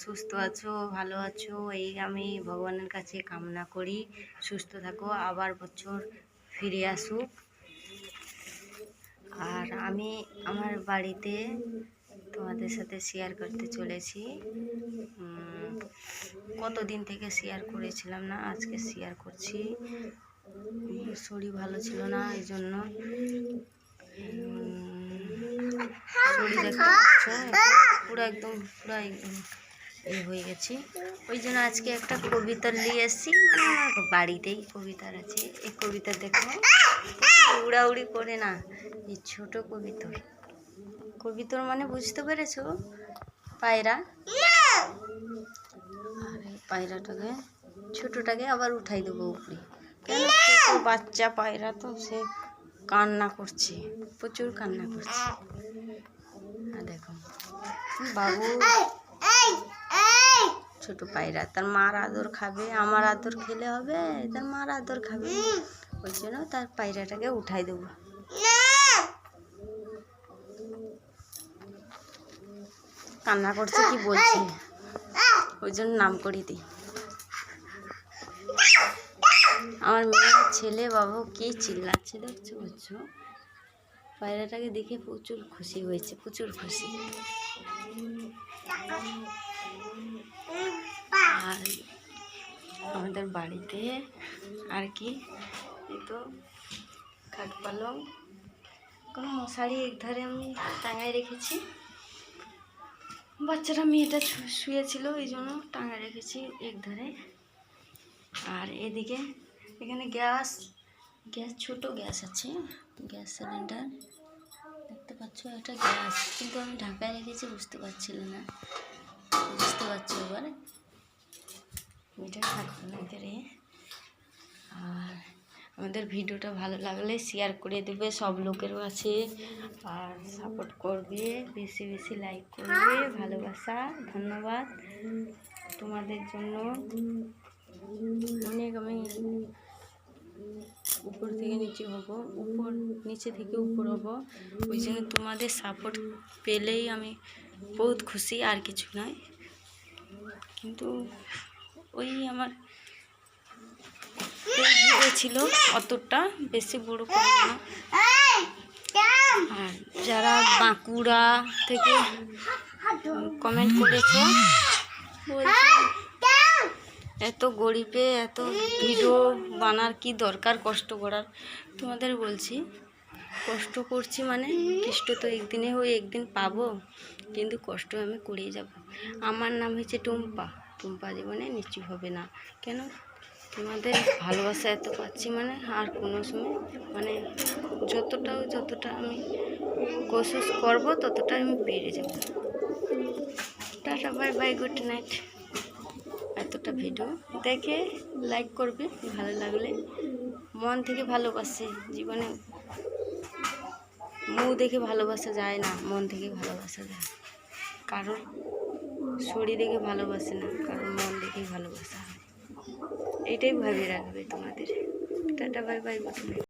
সুস্থ আছো, ভালো আছো, এই আমি ভগবানের কাছে কামনা করি। সুস্থ থাকো, আবার বছর ফিরে আসুক। আর আমি আমার বাড়িতে তোমাদের সাথে শেয়ার করতে চলেছি। কতদিন থেকে শেয়ার করেছিলাম না, আজকে শেয়ার করছি। শরীর ভালো ছিল না, এই জন্য শরীর দেখতে পাচ্ছ পুরো একদম হয়ে গেছি। ওই জন্য আজকে একটা কবিতা নিয়ে এসেছি, মানে আমার বাড়িতেই কবিতার আছে। এই কবিতা দেখো, উড়াউড়ি করে না, এই ছোট কবিতর মানে বুঝতে পেরেছো? পায়রা। আর এই পায়রাটাকে ছোটটাকে আবার উঠাই দেবো উপরে, কেন ছোট বাচ্চা পায়রা তো, সে কান্না করছে, প্রচুর কান্না করছে। আর দেখো বাবু ছোট পায়রা, তার মার আদর খাবে, আমার আদর খেলে হবে, তার মার আদর খাবে। ওই জন্য তার পায়রাটাকে উঠাই দেবো। কান্না করছে কি বলছি, ওই জন্য নাম করিয়ে দিই। আমার মেয়ে ছেলে বাবু কি চিল্লাচ্ছে দেখছো বুঝছো? পায়রাটাকে দেখে প্রচুর খুশি হয়েছে, প্রচুর খুশি। আর আমাদের বাড়িতে আর কি, এই তো খাট পালং, কোনো মশারি এক ধারে আমি টাঙায় রেখেছি। বাচ্চারা মেয়েটা শুয়েছিল, এই জন্য টাঙায় রেখেছি এক ধারে। আর এদিকে এখানে গ্যাস ছোট গ্যাস আছে, গ্যাস সিলিন্ডার দেখতে পাচ্ছ, একটা গ্যাস, কিন্তু আমি ঢাকায় রেখেছি, বুঝতে পারছিল না, বুঝতে পারছো এবার? এটা থাকবে না এখানে। আর আমাদের ভিডিওটা ভালো লাগলে শেয়ার করে দেবে সব লোকের কাছে, আর সাপোর্ট করবে, বেশি বেশি লাইক করবে। ভালোবাসা, ধন্যবাদ তোমাদের জন্য অনেক। আমি উপর থেকে নিচে হব, নিচে থেকে উপর হব, ওই জন্য তোমাদের সাপোর্ট পেলেই আমি বহুত খুশি, আর কিছু নয়। কিন্তু ওই আমার ভিডিও ছিল অতটা বেশি বড় করব না। আর যারা বাঁকুড়া থেকে কমেন্ট করেছো, বলছে এত গরিবে এত ভিডিও বানার কি দরকার, কষ্ট করার। তোমাদের বলছি কষ্ট করছি মানে কষ্ট তো একদিনে হয়ে একদিন পাবো, কিন্তু কষ্ট আমি করেই যাব। আমার নাম হয়েছে টুম্পা জীবনে নিচু হবে না। কেন? তোমাদের ভালোবাসা এত পাচ্ছি, মানে আর কোনো সময় মানে যতটা আমি কোশিশ করব ততটা আমি পেরে যাব। Tata, bye bye, good night. এতটা ভিডিও দেখে লাইক করবে, ভালো লাগলে। মন থেকে ভালোবাসে, জীবনে মুখ দেখে ভালোবাসা যায় না, মন থেকে ভালোবাসা যায়। কারণ শরীর দেখে ভালোবাসে না, কারণ মন দেখে ভালোবাসা হয়। এটাই ভাবিয়ে রাখবে তোমাদের। Tata, bye bye, good night.